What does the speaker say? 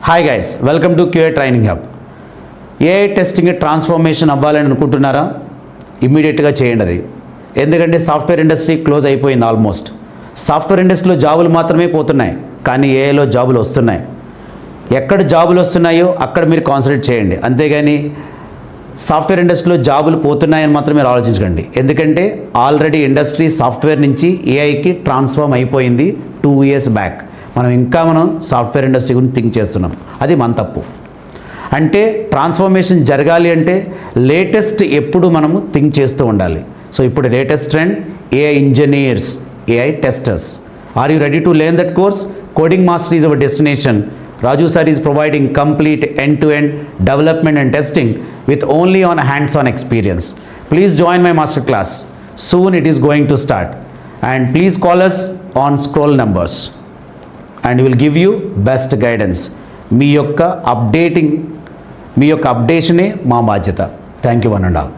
Hi guys, welcome to QA training hub. AI testing transformation అవ్వాలని అనుకుంటున్నారా? ఇమ్మీడియట్గా చేయండి అది. ఎందుకంటే సాఫ్ట్వేర్ ఇండస్ట్రీ క్లోజ్ అయిపోయింది ఆల్మోస్ట్. సాఫ్ట్వేర్ ఇండస్ట్రీలో జాబులు మాత్రమే పోతున్నాయి, కానీ ఏఐలో జాబులు వస్తున్నాయి. ఎక్కడ జాబులు వస్తున్నాయో అక్కడ మీరు కాన్సన్ట్రేట్ చేయండి, అంతేగాని సాఫ్ట్వేర్ ఇండస్ట్రీలో జాబులు పోతున్నాయని మాత్రం మీరు ఆలోచించకండి. ఎందుకంటే ఆల్రెడీ ఇండస్ట్రీ సాఫ్ట్వేర్ నుంచి ఏఐకి ట్రాన్స్ఫార్మ్ అయిపోయింది 2 years బ్యాక్. మనం సాఫ్ట్వేర్ ఇండస్ట్రీ గురించి థింక్ చేస్తున్నాం. అది మన తప్పు. అంటే ట్రాన్స్ఫర్మేషన్ జరగాలి అంటే లేటెస్ట్ ఎప్పుడు మనము థింక్ చేస్తూ ఉండాలి. సో ఇప్పుడు latest trend AI engineers, AI testers. Are you ready to learn that course? Coding master is our destination. Raju sir is providing complete end-to-end development and testing with only on hands-on experience. Please join my master class. Soon it is going to start. And please call us on scroll numbers. And we will give you best guidance. మీ యొక్క అప్డేషనే మా బాధ్యత. Thank you one and all.